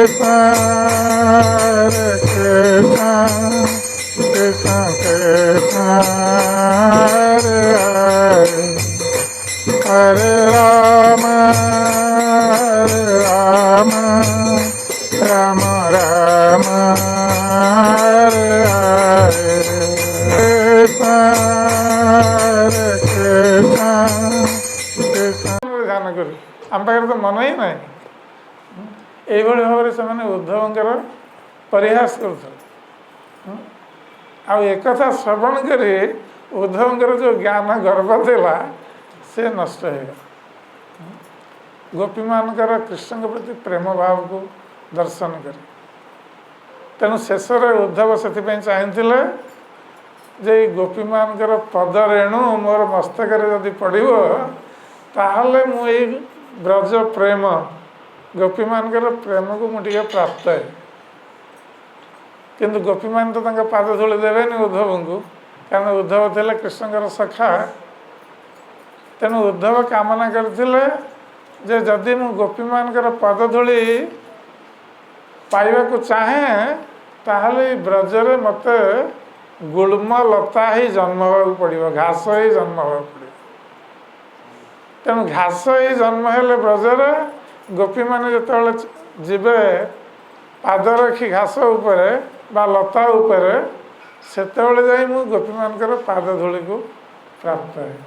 Hare Rama, Rama Rama Rama, Hare Hare, Hare Krishna, Krishna ଧ୍ୟାନ କରୁ। ଆମ ପାଖରେ ତ ମନ ହିଁ ନାହିଁ। এইଭଳି ଭାବରେ ସେମାନେ ଉଦ୍ଧବଙ୍କର ପରିହାସ କରୁଥିଲେ। ଆଉ ଏକଥା ଶ୍ରବଣ କରି ଉଦ୍ଧବଙ୍କର ଯେଉଁ ଜ୍ଞାନ ଗର୍ବ ଥିଲା ସେ ନଷ୍ଟ ହୋଇଗଲା। ଗୋପୀମାନଙ୍କର କୃଷ୍ଣଙ୍କ ପ୍ରତି ପ୍ରେମ ଭାବକୁ ଦର୍ଶନ କରି ତେଣୁ ଶେଷରେ ଉଦ୍ଧବ ସେଥିପାଇଁ ଚାହିଁଥିଲେ ଯେ ଏଇ ଗୋପୀମାନଙ୍କର ପଦ ରେଣୁ ମୋର ମସ୍ତକରେ ଯଦି ପଡ଼ିବ ତାହେଲେ ମୁଁ ଏଇ ବ୍ରଜ ପ୍ରେମ ଗୋପୀମାନଙ୍କର ପ୍ରେମକୁ ମୁଁ ଟିକେ ପ୍ରାପ୍ତ ହେବି। କିନ୍ତୁ ଗୋପୀମାନେ ତ ତାଙ୍କ ପାଦ ଧୂଳି ଦେବେନି ଉଦ୍ଧବଙ୍କୁ, କାରଣ ଉଦ୍ଧବ ଥିଲେ କୃଷ୍ଣଙ୍କର ସଖା। ତେଣୁ ଉଦ୍ଧବ କାମନା କରିଥିଲେ ଯେ ଯଦି ମୁଁ ଗୋପୀମାନଙ୍କର ପଦ ଧୂଳି ପାଇବାକୁ ଚାହେଁ ତାହେଲେ ଏଇ ବ୍ରଜରେ ମୋତେ ଗୁଳ୍ମ ଲତା ହିଁ ଜନ୍ମ ହେବାକୁ ପଡ଼ିବ, ଘାସ ହିଁ ଜନ୍ମ ହେବାକୁ ପଡ଼ିବ। ତେଣୁ ଘାସ ହିଁ ଜନ୍ମ ହେଲେ ବ୍ରଜରେ ଗୋପୀମାନେ ଯେତେବେଳେ ଯିବେ ପାଦ ରଖି ଘାସ ଉପରେ ବା ଲତା ଉପରେ, ସେତେବେଳେ ଯାଇ ମୁଁ ଗୋପୀମାନଙ୍କର ପାଦ ଧୂଳିକୁ ପ୍ରାପ୍ତ ହେବି।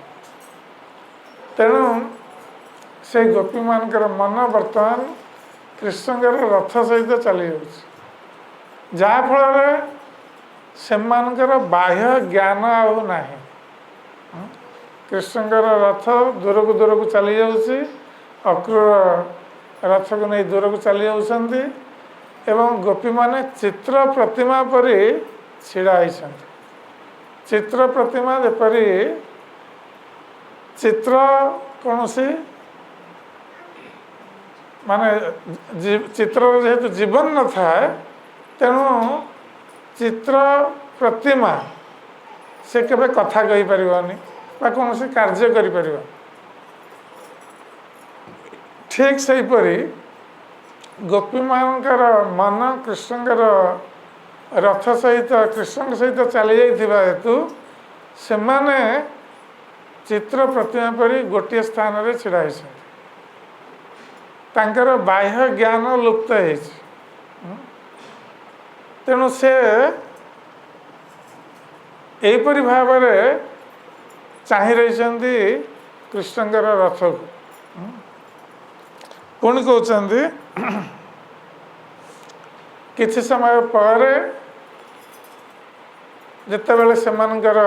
ତେଣୁ ସେଇ ଗୋପୀମାନଙ୍କର ମନ ବର୍ତ୍ତମାନ କୃଷ୍ଣଙ୍କର ରଥ ସହିତ ଚାଲିଯାଉଛି, ଯାହାଫଳରେ ସେମାନଙ୍କର ବାହ୍ୟ ଜ୍ଞାନ ଆଉ ନାହିଁ। କୃଷ୍ଣଙ୍କର ରଥ ଦୂରକୁ ଦୂରକୁ ଚାଲିଯାଉଛି, ଅକ୍ରୂର ରଥକୁ ନେଇ ଦୂରକୁ ଚାଲି ଯାଉଛନ୍ତି ଏବଂ ଗୋପୀମାନେ ଚିତ୍ର ପ୍ରତିମା ପରି ଛିଡ଼ା ହେଇଛନ୍ତି। ଚିତ୍ର ପ୍ରତିମା ଯେପରି ଚିତ୍ର କୌଣସି ମାନେ ଚିତ୍ରରେ ଯେହେତୁ ଜୀବନ ନଥାଏ, ତେଣୁ ଚିତ୍ର ପ୍ରତିମା ସେ କେବେ କଥା କହିପାରିବନି ବା କୌଣସି କାର୍ଯ୍ୟ କରିପାରିବନି। ଠିକ୍ ସେହିପରି ଗୋପୀମାନଙ୍କର ମନ କୃଷ୍ଣଙ୍କର ରଥ ସହିତ କୃଷ୍ଣଙ୍କ ସହିତ ଚାଲିଯାଇଥିବା ହେତୁ ସେମାନେ ଚିତ୍ର ପ୍ରତିମା ପରି ଗୋଟିଏ ସ୍ଥାନରେ ଛିଡ଼ା ହେଇଛନ୍ତି। ତାଙ୍କର ବାହ୍ୟ ଜ୍ଞାନ ଲୁପ୍ତ ହେଇଛି। ତେଣୁ ସେ ଏହିପରି ଭାବରେ ଚାହିଁ ରହିଛନ୍ତି କୃଷ୍ଣଙ୍କର ରଥକୁ। ପୁଣି କହୁଛନ୍ତି କିଛି ସମୟ ପରେ ଯେତେବେଳେ ସେମାନଙ୍କର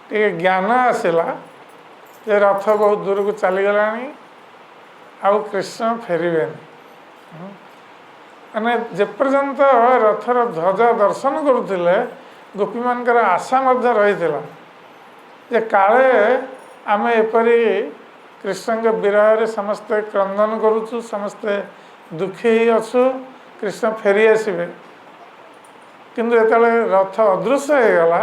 ଟିକେ ଜ୍ଞାନ ଆସିଲା ଯେ ରଥ ବହୁତ ଦୂରକୁ ଚାଲିଗଲାଣି, ଆଉ କୃଷ୍ଣ ଫେରିବେନି, ମାନେ ଯେପର୍ଯ୍ୟନ୍ତ ରଥର ଧ୍ୱଜ ଦର୍ଶନ କରୁଥିଲେ ଗୋପୀମାନଙ୍କର ଆଶା ମଧ୍ୟ ରହିଥିଲା ଯେ କାଳେ ଆମେ ଏପରି କୃଷ୍ଣଙ୍କ ବିରହରେ ସମସ୍ତେ କ୍ରନ୍ଦନ କରୁଛୁ, ସମସ୍ତେ ଦୁଃଖୀ ହେଇ ଅଛୁ, କୃଷ୍ଣ ଫେରି ଆସିବେ। କିନ୍ତୁ ଯେତେବେଳେ ରଥ ଅଦୃଶ୍ୟ ହେଇଗଲା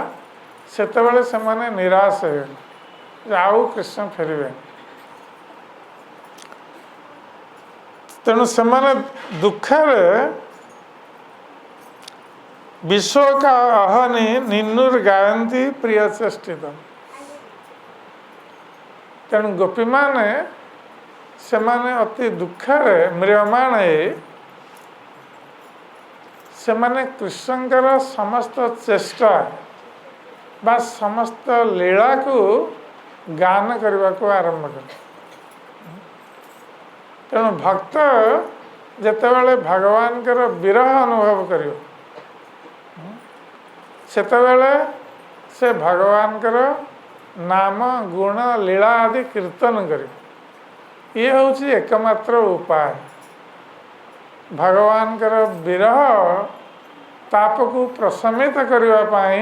ସେତେବେଳେ ସେମାନେ ନିରାଶ ହେଇଗଲେ ଯେ ଆଉ କୃଷ୍ଣ ଫେରିବେନି। ତେଣୁ ସେମାନେ ଦୁଃଖରେ ବିଶ୍ୱ କା ଅହନି ନିନ୍ନୁର ଗାୟନ୍ତି ପ୍ରିୟ ଚେଷ୍ଟିତ। ତେଣୁ ଗୋପୀମାନେ ସେମାନେ ଅତି ଦୁଃଖରେ ମ୍ରିୟମାଣ ହେଇ ସେମାନେ କୃଷ୍ଣଙ୍କର ସମସ୍ତ ଚେଷ୍ଟା ବା ସମସ୍ତ ଲୀଳାକୁ ଗାନ କରିବାକୁ ଆରମ୍ଭ କଲେ। ତେଣୁ ଭକ୍ତ ଯେତେବେଳେ ଭଗବାନଙ୍କର ବିରହ ଅନୁଭବ କରିବ ସେତେବେଳେ ସେ ଭଗବାନଙ୍କର ନାମ ଗୁଣ ଲୀଳା ଆଦି କୀର୍ତ୍ତନ କରିବ। ଇଏ ହେଉଛି ଏକମାତ୍ର ଉପାୟ। ଭଗବାନଙ୍କର ବିରହ ତାପକୁ ପ୍ରଶମିତ କରିବା ପାଇଁ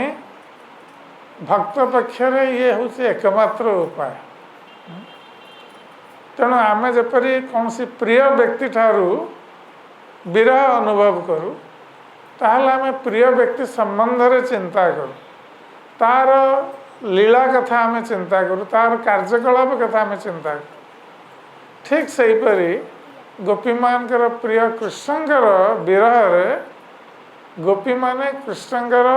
ଭକ୍ତ ପକ୍ଷରେ ଇଏ ହେଉଛି ଏକମାତ୍ର ଉପାୟ। ତେଣୁ ଆମେ ଯେପରି କୌଣସି ପ୍ରିୟ ବ୍ୟକ୍ତି ଠାରୁ ବିରହ ଅନୁଭବ କରୁ, ତାହେଲେ ଆମେ ପ୍ରିୟ ବ୍ୟକ୍ତି ସମ୍ବନ୍ଧରେ ଚିନ୍ତା କରୁ, ତାର ଲୀଳା କଥା ଆମେ ଚିନ୍ତା କରୁ, ତାର କାର୍ଯ୍ୟକଳାପ କଥା ଆମେ ଚିନ୍ତା କରୁ। ଠିକ୍ ସେହିପରି गोपी मानकर प्रिय कृष्णंकर विरह गोपी माने कृष्णंकर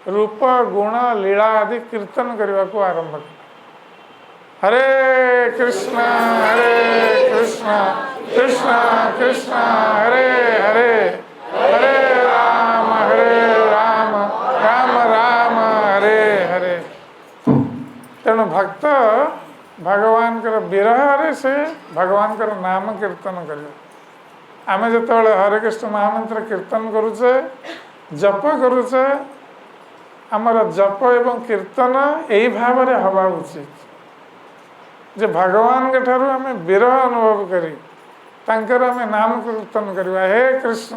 रूप गुण लीला आदि कीर्तन करने को आरंभ कर हरे कृष्ण कृष्ण कृष्ण हरे हरे हरे राम राम राम हरे हरे। तेणु भक्त भगवान विरह से भगवान नाम कीर्तन कर आम जो हरे कृष्ण महामंत्र कीर्तन करुचे जप करुचे आमर जप एवं कीर्तन यही भाव में हवा उचित जे भगवान के ठारू आम विरह अनुभव करी तांकर आम नाम कीर्तन करवा हे कृष्ण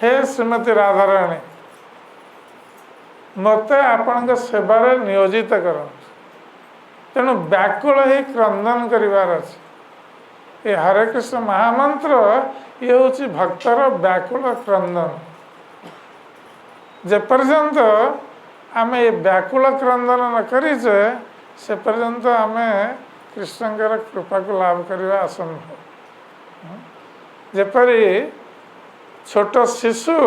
हे श्रीमती राधाराणी मत आपण सेवार नियोजित कर तेणु व्याकुल ही क्रंदन करिवार अच्छे ये हरे कृष्ण महामंत्र ये हूँ भक्तर व्याकुल क्रंदन जेपर्यंत आम ये व्याकुल क्रंदन न करीचे से पर्यंत आम कृष्णकर कृपा को लाभ करवा असंभव। जेपरी छोट शिशु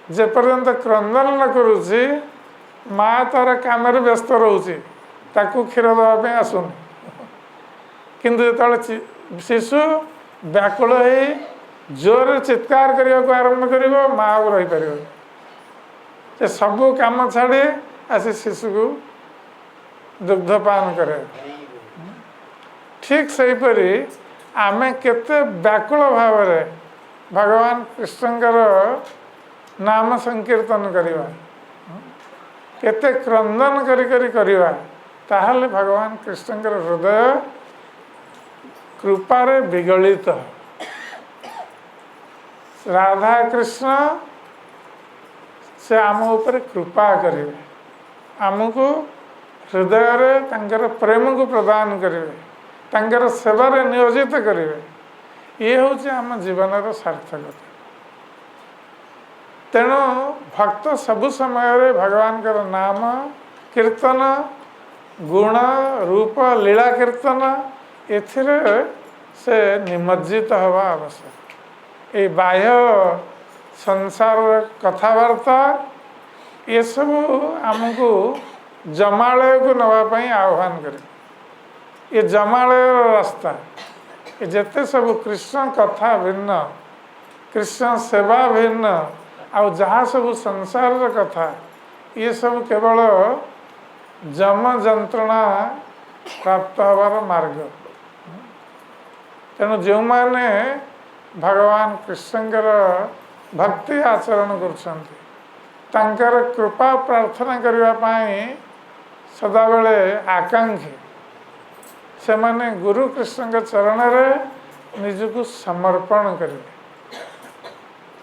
जेपर्यंत क्रंदन न करुची माँ तार काम व्यस्त रोचे ताकू क्षीर देवाई आसुन किंतु जो शिशु व्याकुल हो जोर चित्कार करने को आरंभ कर माँ को रही पार से सबू काम छाड़ी आसी शिशु को दुग्धपान करे ठीक सेहीपरि आमे केते व्याकुल भाव में भगवान कृष्णकर नाम संकीर्तन करवा केते क्रंदन करी करवा ताहले भगवान कृष्णकर हृदय कृपारे विगलित राधा कृष्ण से आम उपर कृपा करेंगे आमको हृदय रे तांकर प्रेम को प्रदान करेंगे तांकर सेवार नियोजित करेंगे ये हूँ आम जीवन सार्थकता। तेणु भक्त सबु समय भगवान का नाम कीर्तन गुण रूप लीला कीर्तन एथिरे से निमज्जित हवा आवश्यक। ये बाह्य संसार कथबार्ता ये सब आमको जमालय को नापी आह्वान करे ये जमालय रास्ता ये जिते सब कृष्ण कथा भिन्न कृष्ण सेवा भिन्न आ जहाँ सब संसार कथा ये सब केवल जम जंत्रणा प्राप्त हबार मार्ग। तेणु जो माने भगवान कृष्णकर भक्ति आचरण कर कृपा प्रार्थना करने सदा बेले आकांक्षी से माने गुरु कृष्ण के चरण में निजक समर्पण करेंगे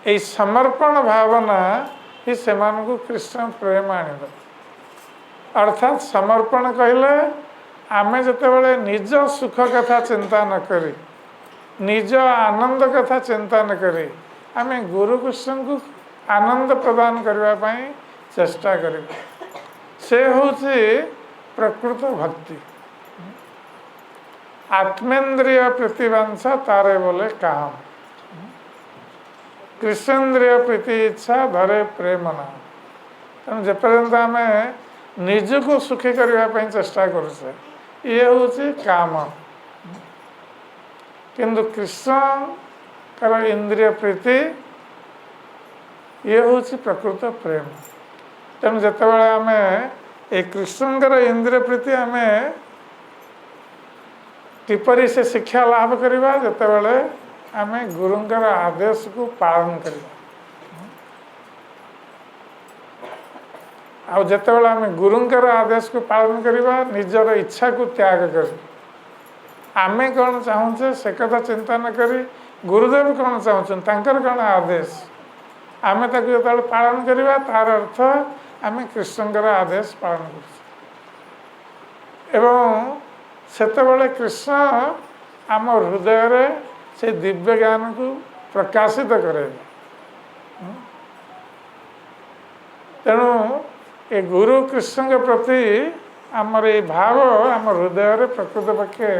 यही समर्पण भावना ही से कृष्ण प्रेम आने अर्थात समर्पण कहले आमे जितेबाला निज सुख कथा चिंता न करी निज आनंद कथा चिंता न करी आमे गुरु कृष्ण को आनंद प्रदान करने चेष्टा करें से हूँ प्रकृत भक्ति। आत्मेन्द्रिय प्रीतिवांछा तारे बोले काम कृष्णेन्द्रिय प्रीति इच्छा धरे प्रेम नाम। तेणु जेपर्यंत आम निजको सुखी करने चेष्टा करुचे ये हूँ काम किंतु कृष्ण कर इंद्रिय प्रीति ये हूँ प्रकृत प्रेम। तेणु जितेबाला आम ये कृष्णकर इंद्रिय प्रीति आम किपरि से शिक्षा लाभ करवा जितेबाला आम गुरुंकर आदेश को पालन करवा आउ जितेबाला आम गुरुंकर आदेश को पालन करवा निजर इच्छा को त्याग कर आमे कौन चाहूचे से कथा चिंता न करी गुरुदेव कौन चाहूँ तांकर कौन आदेश आमे ताको जो पालन करवा तार अर्थ आमे कृष्णकर आदेश पालन कर एवं सेतेबेले कृष्ण आम हृदय रे से दिव्य ज्ञान को प्रकाशित करे। तेणु ये गुरु कृष्ण के प्रति आमर ये भाव आम हृदय रे प्रकृत पक्षे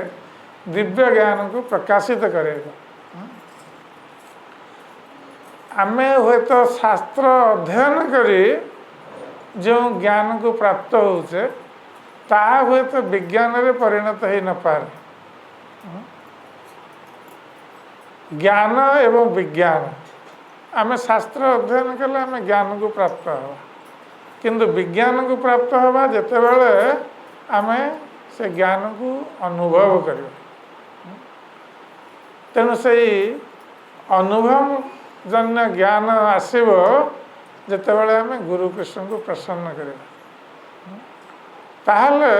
दिव्य ज्ञान को प्रकाशित करेगा आमे हुए तो शास्त्र अध्ययन करी जो ज्ञान को प्राप्त होचे ताहा हुए तो विज्ञान रे परिणत ही न पारे। ज्ञान एवं विज्ञान आमे शास्त्र अध्ययन कले आमे ज्ञान को प्राप्त हवा किंतु विज्ञान को प्राप्त हवा जेते बेले आमे से ज्ञान को अनुभव करियो। तेणु से अनुभव जन्य ज्ञान आसीबो जेते बेले आमे गुरु कृष्ण को प्रसन्न करियो ताहले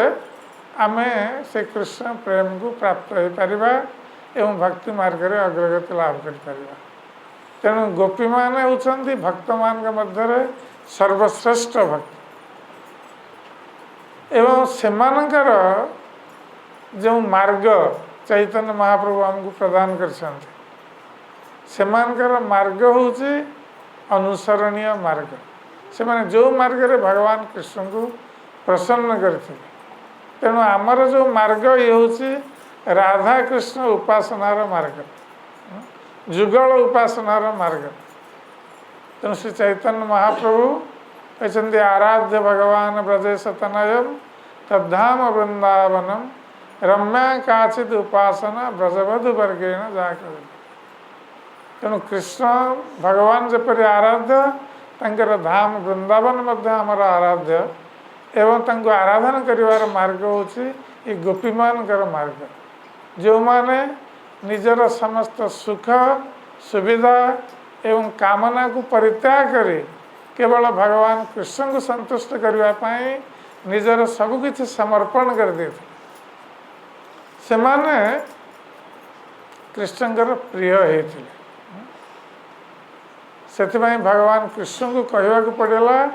आमे से कृष्ण प्रेम को प्राप्त हो पारिबा एवं भक्ति मार्ग रे अग्रगति लाभ कर पारिबा। तेणु गोपी माने होचंती भक्त मान के मध्य सर्वश्रेष्ठ भक्त एवं सेमानकर जो मार्ग चैतन्य महाप्रभु हमको प्रदान करछंती सेमानकर मार्ग होची अनुसरणीय मार्ग। से माने जो मार्ग रे भगवान कृष्ण को प्रसन्न करथिले तेणु आमर जो मार्ग ये होची राधा कृष्ण उपासनार मार्ग जुगल उपासनार मार्ग। तेणु श्री चैतन्य महाप्रभु कहते आराध्य भगवान ब्रजेश तनयम तद्धाम वृंदावनम रम्या काचित उपासना ब्रजवधु वर्गेण जाकर। तेणु कृष्ण भगवान जपरी आराध्य तंकर धाम वृंदावन मध्य आमर आराध्य एवं तंको आराधना करिवार मार्ग होची ये गोपी मानकर मार्ग जो माने निजर समस्त सुख सुविधा एवं कामना को परित्याग करे केवल भगवान कृष्ण को संतुष्ट करने पाई निजर सबकिछि समर्पण कर देते से माने कृष्णकर प्रिय होते से भगवान कृष्ण को कहवा को पड़ेगा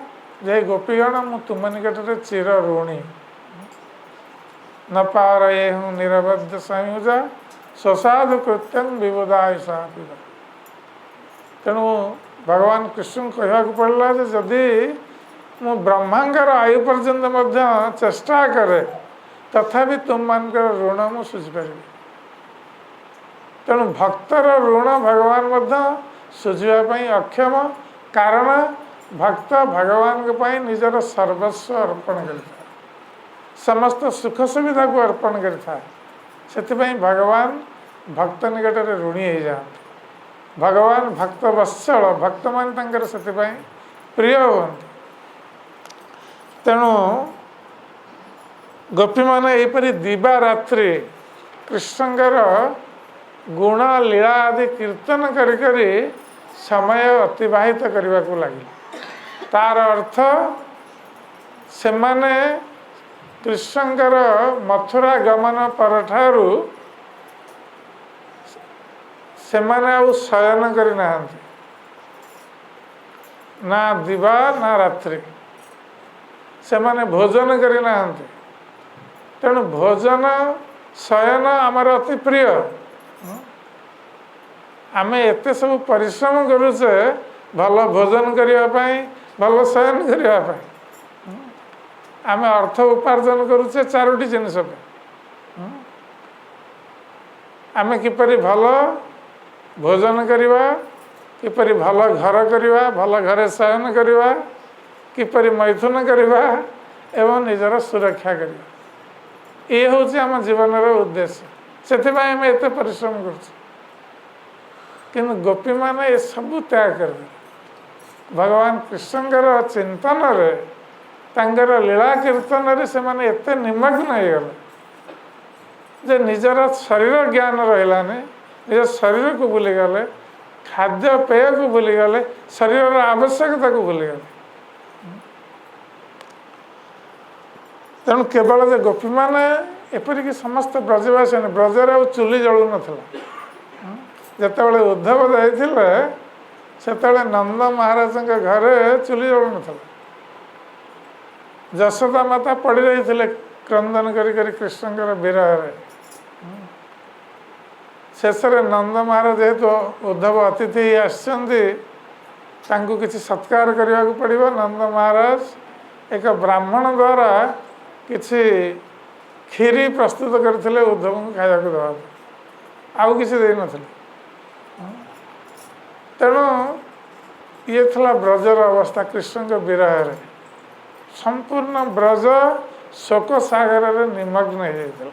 जे गोपीगण मु तुम निकट में चिर ऋणी न पारे हूँ निरबद्ध संयुजा स्वसाधु कृत्यम विबुधायुषा। तेणु भगवान कृष्ण को कहवा को पड़ेगा जदि मु ब्रह्मांकर आयु पर्यंत चेष्टा करे तथापि तुम मानकर ऋण मु सुझिपारि। तेणु भक्तर ऋण भगवान सुझापी अक्षम कारण भक्त भगवान के पाई निजर सर्वस्व अर्पण करता समस्त सुख सुविधा को अर्पण करता से भगवान भक्त निकट में ऋणी हो जाते। भगवान भक्त वत्सल भक्त मान से प्रिय हमें। तेणु गोपी मैंने यहपरी दिवा रात्रि कृष्णकर गुण लीला आदि कीर्तन करी समय अतिबाहित करने को लगे। तार अर्थ से माने कृष्णकर मथुरा गमन परठारु से माने आउ शयन करी नाहंती ना दिवा ना रात्रि से माने भोजन करी नाहंती। तेणु भोजन शयन आमर अति प्रिय आमे एते सब परिश्रम करुचे भल भोजन करने भल शयन करने आमे अर्थ उपार्जन करुचे चारोटी जिनिस आमे किपरि भल भोजन करवा किपरि भल घर करवा भल घरे शयन करवा किपरि मैथुन करवा एवं निजर सुरक्षा करवा ये हूँ आम जीवन उद्देश्य से आमे एते परिश्रम करुचे किंतु गोपी माने ये सब त्याग कर भगवान कृष्णकर चिंतन रे तांकर लीला कीर्तन रे से माने एते निमग्न हो गले जे निजर शरीर ज्ञान रहिलाने निज शरीर को भूली गले खाद्य पेय को भूली गले शरीर आवश्यकता को भूली गले। तेणु केवल जे गोपी माने एपरिक समस्त ब्रजवासी ब्रजर आ चुली जलू नथिला जितेबाला उद्धव जाइए से नंद महाराज घरे चुली जलू नथिला यशोदा माता पड़ रही क्रंदन करी कृष्णकर विरह शेष नंद महाराज जेहेतु उद्धव अतिथि आसचंती किसी सत्कार करने को पड़ो नंद महाराज एक ब्राह्मण द्वारा किसी खीरी प्रस्तुत करते उद्धव को खाया देवा आउ किसी दे नथिले। तेणु ये थला ब्रजर अवस्था कृष्ण के विरह संपूर्ण ब्रज शोक सागर रे निमग्न हो जाता।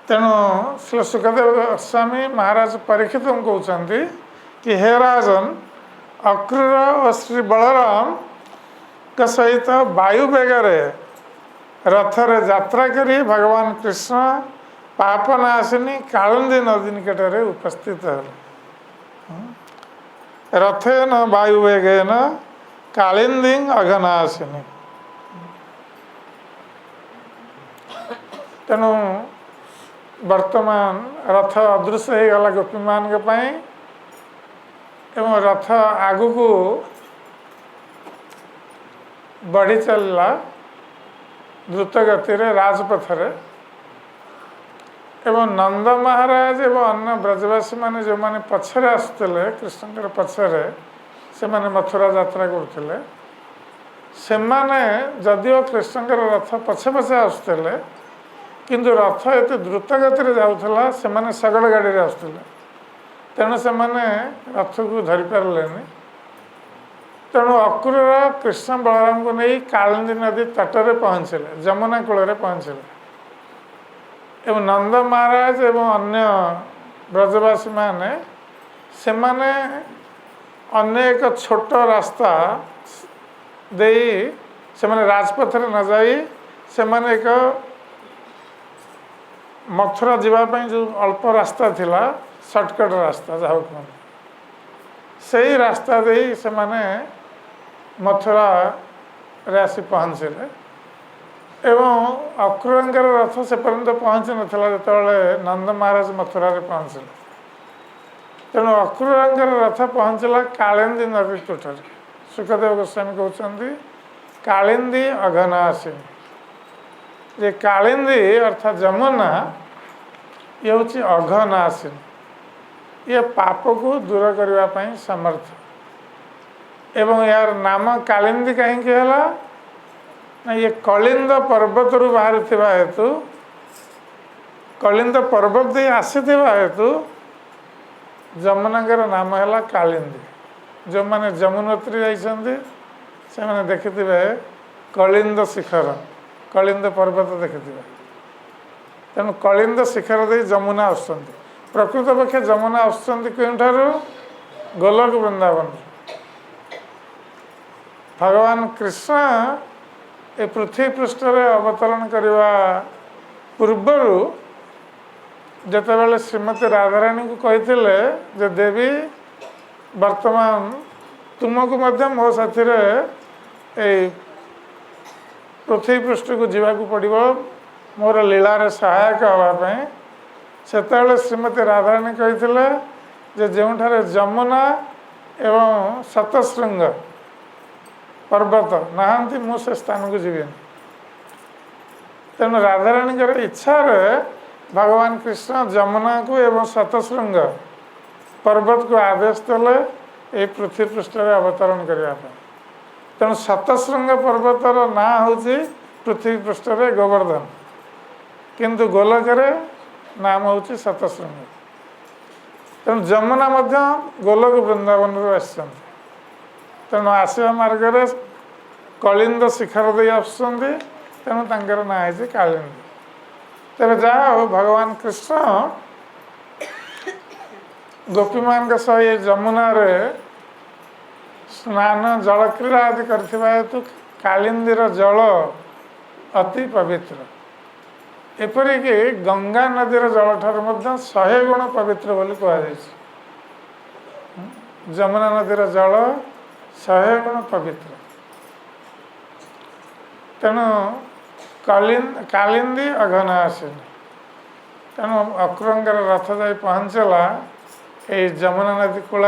तेणु श्री सुखदेव गोस्वामी महाराज परीक्षित कहते कि हे राजन अक्रूर और श्री बलराम के सहित वायु बेगरे रथरे यात्रा करी भगवान कृष्ण पापनाशिनी कालिंदी नदी निकट में उपस्थित है। रथेन वायुवेगेन कालिंदी अघनाशिनी। तेणु वर्तमान रथ अदृश्य हो गला गोपी मान के पाई एवं रथ आगु को बढ़ी चलला द्रुत गति रे राजपथ रे एवं नंद महाराज एवं अन्य ब्रजवासी माने जो माने पछरे आसुले कृष्ण पछरे से माने मथुरा यात्रा करते से माने जदिओ कृष्ण रथ पछे पछे आसुले किंतु रथ एत द्रुत गति जाऊला से माने शगड़ गाड़ी रे आसुले तेणु से माने रथ को धरी पारे। तेणु अक्रूर कृष्ण बलराम को नहीं कालिंदी नदी तटरे पहुँचले जमुना कूल पहुँचले एवं नंद महाराज एवं अन्य ब्रजवासी माने से माने अन्य एक छोट रास्ता दे से माने राजपथ रे न जाई से माने एक मथुरा जीवाई जो अल्प रास्ता थिला सर्टकट रास्ता जहाँ कहते से रास्ता दे से माने मथुरा रे आसी पहुँचले एवं अक्रूर रथ से पर्यंत पहुँची नाला जो नंद महाराज मथुरा रे पहुँचले। तेणु अक्रूर रथ पहुँचला कालिंदी नदी तूठे। सुखदेव गोस्वामी कहते कालिंदी अघनाशिनी। ये कालिंदी अर्थात जमुना ये हूँ अघनाशिनी। ये पाप को दूर करने समर्थ एवं यार नाम कालिंदी कहीं ना ये कलिंद पर्वत रु बाहर हेतु कलिंद पर्वत दे आसी हेतु जमुना नाम है कालिंदी। जो मैंने जमुनोत्री जाइछन्ति से मैंने देखिथिबे कलिंद शिखर कलिंद पर्वत देखिथिबे। तेणु कलिंद शिखर दे जमुना आसुछन्ति। प्रकृत पक्षे जमुना आसुछन्ति केउठारु गोलक वृंदावन। भगवान कृष्ण ए पृथ्वी पृष्ठ रे अवतरण करने पूर्वर जितेबाला श्रीमती राधाराणी को कहते जे देवी वर्तमान तुमको मो साथी पृथ्वी पृष्ठ को जावाक पड़ो मोर लीलार सहायक हाँपाई से श्रीमती राधाराणी कहते जो जमुना एवं सतशृंग पर्वत नहांती मु से स्थान को जीवन। तेणु राधाराणी इच्छा भगवान कृष्ण जमुना को एवं सतशृंग पर्वत को आदेश देले ये पृथ्वी पृष्ठ अवतरण करने। तेणु सतशृंग पर्वतर ना हूँ पृथ्वी पृष्ठ गोवर्धन किंतु गोलक नाम हूँ सतशृंग। तेणु जमुना गोलक वृंदावन आसछन्ति। तेणु आसवा मार्ग कलिंद शिखर दे आसुछन्ति। तेणु तांकर ना है कालिंदी। तेरे जहाँ हो भगवान कृष्ण गोपी मान सह ये जमुना रे स्नान जल क्रीड़ा आदि करथिबा हेतु कालिंदीर जल अति पवित्र। एपरिक गंगा नदीर जल ठार 100 गुण पवित्र बोली कहुई। जमुना नदीर जल 100 गुण पवित्र। तेणु कालिंदी अघनाशिनी। तेणु अक्रूर रथ जा पहुँचला ये जमुना नदी कूल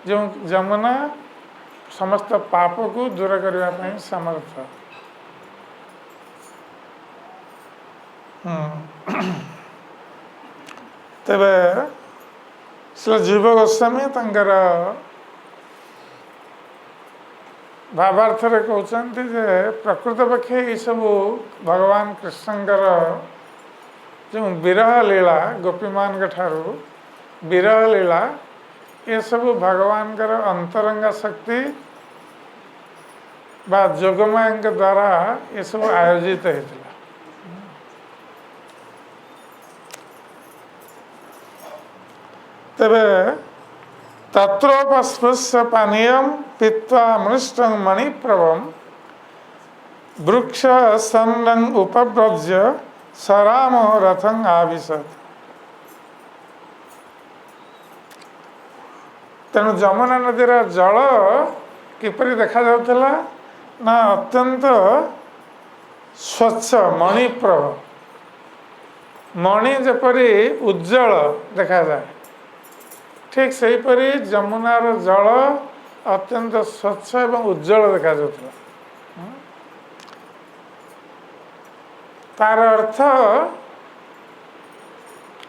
जो जमुना समस्त पाप को दूर करने समर्थ। तेबे श्री जीव गोस्वामी तंकर भावार्थ कहते जे प्रकृत पक्षे ये सब भगवान कृष्णकर जो विरह लीला गोपी मान ठारू विरह लीला ये सब भगवान अंतरंगा शक्ति बा जोगमाया द्वारा ये सब आयोजित होता। तेरे तत्रोपस्पृश्य पानीयम पीत्वा मृष्टं मणिप्रभम वृक्ष सन्नं उपव्रज्य सरामो रथं आविशत। तेणु जमुना नदीर जल किपरि देखा जाउथला ना अत्यंत स्वच्छ मणिप्रभ, मणि जपरी उज्जवल देखा जाए, ठीक सेहीपरि जमुनार जल अत्यंत स्वच्छ एवं उज्जवल देखा जाउथला। तार अर्थ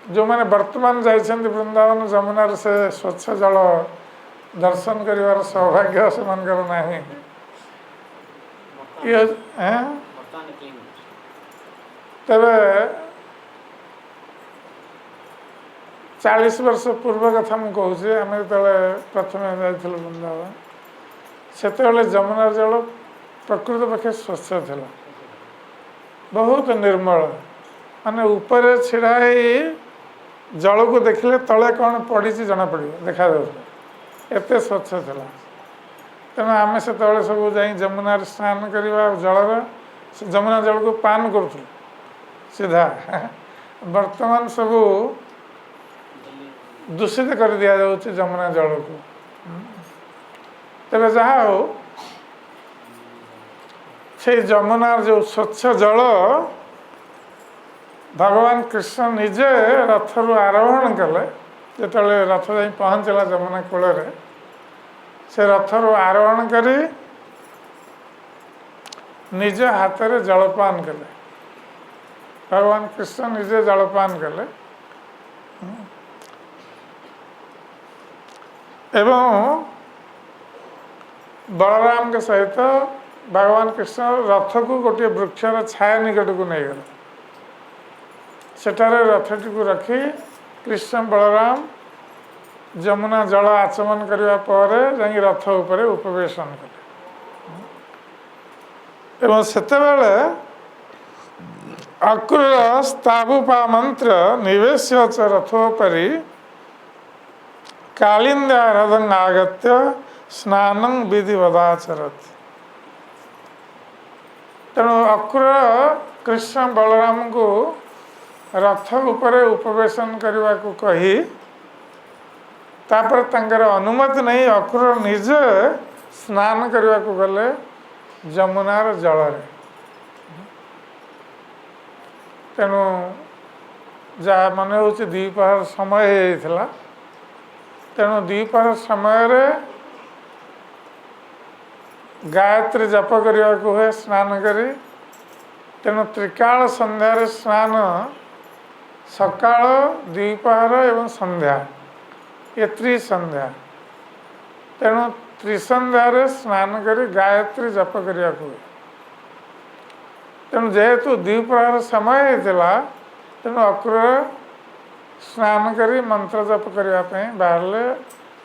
जो मैंने वर्तमान जाइछन्ति वृंदावन जमुनार से स्वच्छ जल दर्शन करिवार सौभाग्य से मनकर नहीं। ये तबे 40 वर्ष पूर्व कथा मुझे कहूँ आम जो प्रथम जाइल वृंदावन से जमुनार जल प्रकृत पक्षे स्वच्छ था, बहुत निर्मल, माने ऊपर छिड़ा जल को देखले तले कौन पड़ी जना पड़ देखा एत स्वच्छ था। तेणु आम से सब जा जमुनार स्नान करवा जलर जमुना जल को पान करूँ सीधा वर्तमान सब दूषित कर दिया जाउछि जमुना जल को। तेरे जहाँ हो से जमुनार जो स्वच्छ जल भगवान कृष्ण निजे रथरु आरोहण कले, जो रथ जा पहुँचला जमुना कूल से रथरु आरोहण करी निज हाथ में जलपान कले, भगवान कृष्ण निजे जलपान कले एवं बलराम के सहित भगवान कृष्ण रथ को गोटे वृक्षर छाया निकट को नहीं गले, सेठारे रथटी को रखी कृष्ण बलराम जमुना जल आचमन करने पर जाकि रथ उपरे उपवेशन कले एवं सेतेबेले अक्रूर स्तावुपा मंत्र निवेश्य च रथोपरि कालिंद्यारदं आगत्य स्नानं विधिवदाचरत्। तेणु अक्रूर कृष्ण बलराम को रथ उपरे उपवेशन करने को कही तापर तंकर अनुमति नहीं अक्रूर निजे स्नान करने को गले जमुनार जल। तेणु जहाँ मन हो द्विपहर समय होता, तेणु द्विपहर समय गायत्री जप करने को हुए स्नान करी। तेणु त्रिकाल संध्यार स्नान सकाळ द्विपहर एवं संध्या ये त्रिसंध्या। तेणु त्रिसंध्यार स्नान करी गायत्री जप करने को हुए। तेणु जेहेतु द्विपहर समय होता तेणु अक्रूर स्नान करी मंत्र जप करने बाहर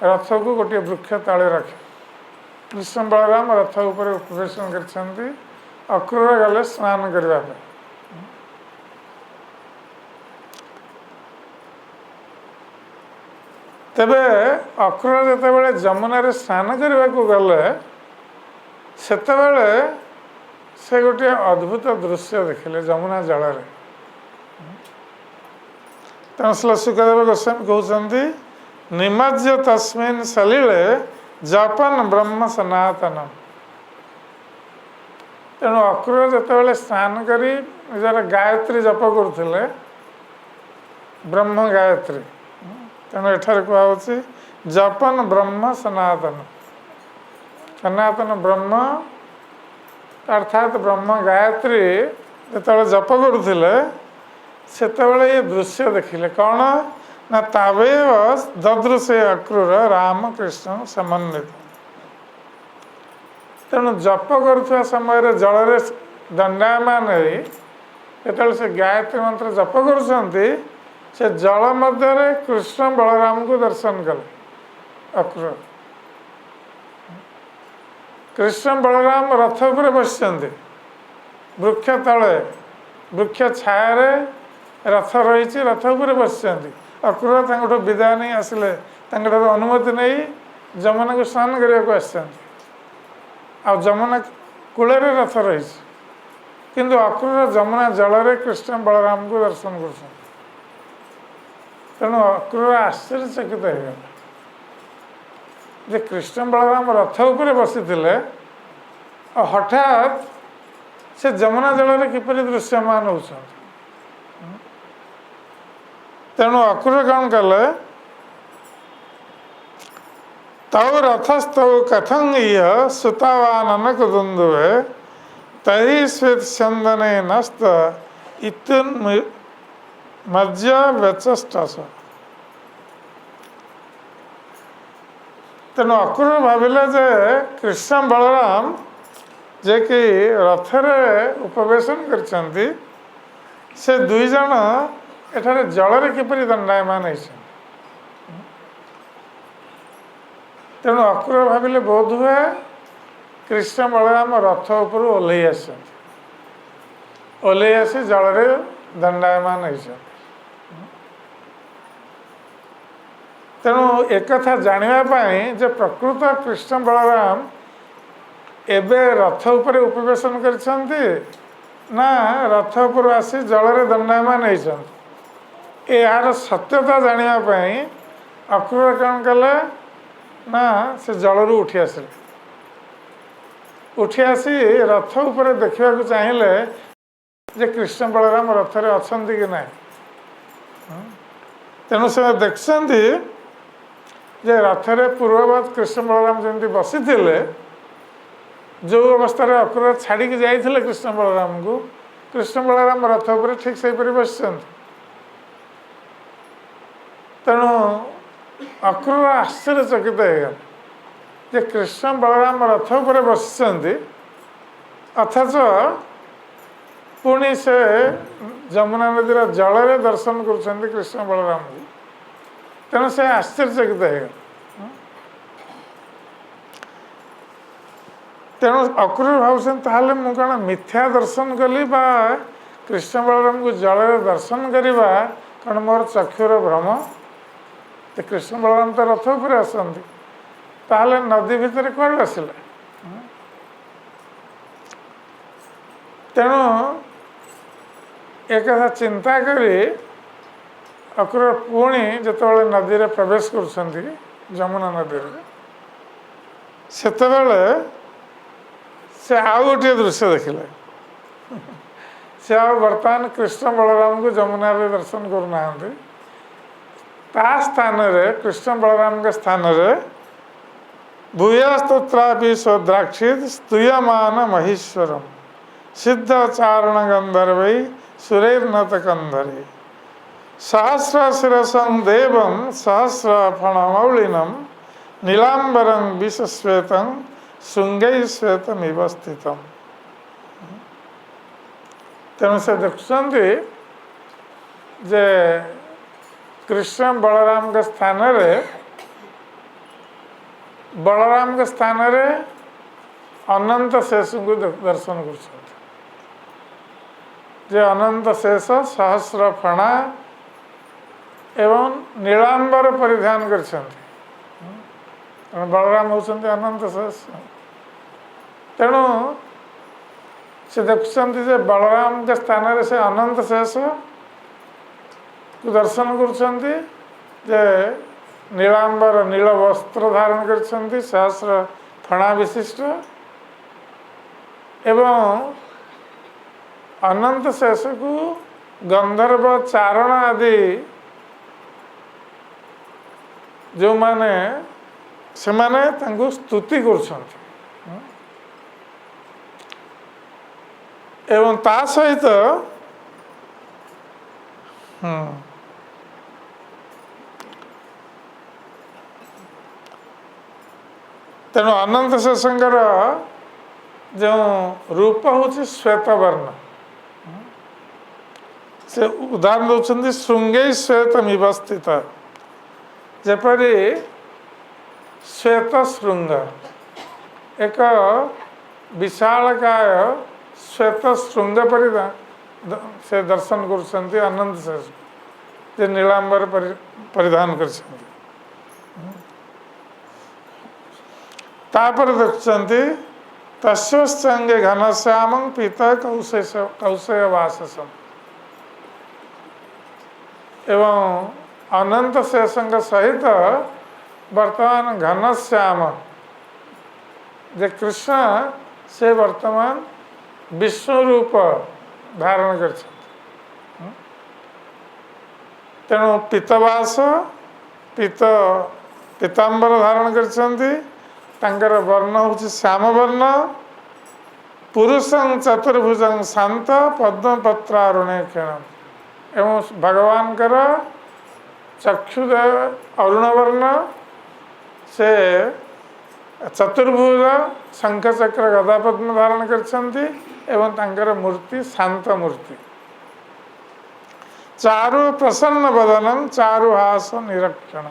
रथ को गोटे वृक्ष तले रखे कृष्ण बलराम रथ उपर उपवेशन कर अक्रूर गले स्नान करने। तेबे अक्रूर जितेबाला जमुनार स्नान करने को गले सेतेबाला से गोटे अद्भुत दृश्य देखिले जमुना जल। तेणु सुखदेव गोस्वामी कहते निमज्य तस्मिन् सलिले जपन ब्रह्म सनातनम। तेणु अक्रूर जितेबाला स्नान करी निजार गायत्री जप करुले ब्रह्म गायत्री। तेणु एठार कहुच्छी जपन ब्रह्म सनातन, सनातन ब्रह्म अर्थात ब्रह्म गायत्री जो जप करुले सेतेबेले ये दृश्य देखिले कौन ना तावेव ददृशे अक्रूर राम कृष्ण समन्वित। तेणु जप करुवा समय जल दंडायमान जो से गायत्री मंत्र जप कर से जल मध्य कृष्ण बलराम को दर्शन कले अक्रूर। कृष्ण बलराम रथ उपर बस वृक्ष तले वृक्ष छाया रथ रही रथ उपर बस अक्रूर विदाय नहीं आसिले अनुमति नहीं जमुना को स्नान करने को आ जमुना कूल रथ रही किंतु अक्रूर जमुना जल कृष्ण बलराम को दर्शन कर तेणु अक्रूर आश्चर्यचकित हो जे कृष्ण बलराम रथ उपर बसी हठात से जमुना जल किपरि दृश्यमान हो तेणु अक्रूर कौन कले तव रथस्तव कथं इह सुतावानन कुदुन्दुवे तहि श्वेत चंदने नस्त इतुन मज्जा व्यचष्टस। तेणु अक्रूर भाविले जे कृष्ण बलराम जे कि रथरे उपवेशन करछन्ति से दुई जन एठारे जलरे किपरि दंडायमान होइछन्। तेणु अक्रूर भाविले बोध हुए कृष्ण बलराम रथ उपर ओह्लै आसी जलरे दंडायमान होइछन्। तेणु एक कथा जानापी जे प्रकृत कृष्ण बलराम एबे रथ उपर उपवेशन करछन्ति ना रथ उपर आसी जलरे दंडायमान होइछन्ति यार सत्यता जानापी अक्रूर कौन कले ना से जलरू उठी आसिले उठी आसी रथ उपर देखा चाहिए जे कृष्ण बलराम रथरे अछन्ति कि नहीं। तेणु से देखते जे रथरे पूर्ववत कृष्ण बलराम जमी बसी जो अवस्था अक्रूर छाड़ी जाइए कृष्ण बलराम को कृष्ण बलराम रथ उपर ठीक से बस तेणु अक्रूर आश्चर्यचकित हो जे कृष्ण बलराम रथ उपर बस अथच पुणी से जमुना नदीर जल दर्शन कर कृष्ण बलराम को तेणु से आश्चर्यचकित हो तेणु अक्रूर भावुन मु कौन मिथ्या दर्शन कली बा कृष्ण बलराम को जल दर्शन करवा कौन मोर चक्षुर भ्रम तो कृष्ण बलराम तो रथ उपर आसती ताहले नदी भितर कौन आसिले। तेणु एक चिंता करी अक्रूर पुणी जिते नदी रे प्रवेश कर जमुना नदी सेतबेले से आउ गोटे दृश्य देखिले से बर्तमान कृष्ण बलराम को जमुना रे दर्शन करना ता स्थान रे कृष्ण बलराम के स्थान रे भूयस्तत्रापि स्वद्राक्षित स्तूयमान महेश्वरम सिद्ध चारण गंधर्वै सुरैर्नत कंधरे सहस्र शिरसं देवं सहस्र फणमौलिनम नीलांबरं विषश्वेतं शुंगै श्वेतमिव स्थितम। तेणु से देखुଛନ୍ତି जे कृष्ण बलराम के स्थान रे बलराम के स्थान रे अनंत शेष को दर्शन कर अनंत शेष सहस्र फणा एवं नीलांबर परिधान कर बलराम होती अनंत शेष। तेणु से देखुଛନ୍ତି जे बलराम के स्थान रे से अनंत शेष को दर्शन करुଛନ୍ତି जे नीलांबर नील वस्त्र धारण कर सहस्र फणा विशिष्ट एवं अनंत शेष को गंधर्व चारण आदि जो माने से माने तांको स्तुति करुଛନ୍ତି एवं ता सहित तेणु अनंत शेषंकर जो रूप हूँ श्वेत वर्ण से उदाहरण दौरान श्रृंगे श्वेतमिव स्थित जपरी श्वेत श्रृंग एक विशालकाय श्वेत श्रृंग परि से दर्शन कर आनंद से नीलांबर परिधान कर देखते तस्ंगे घनश्याम पीत कौशयवाससम एवं अनंत शेषंग सहित वर्तमान घनश्याम जे कृष्ण से वर्तमान विष्णु रूप धारण कर तेणु पीतवास पीतांबर धारण कर वर्ण हूँ श्याम वर्ण पुरुषं चतुर्भुजं शांत पद्मपत्रारुणे क्षण एवं भगवान कर चक्षुदेव अरुण वर्ण से चतुर्भुज शंख चक्र गदा पद्म धारण कर मूर्ति शांत मूर्ति चारु प्रसन्न बदनम चारुहास निरक्षण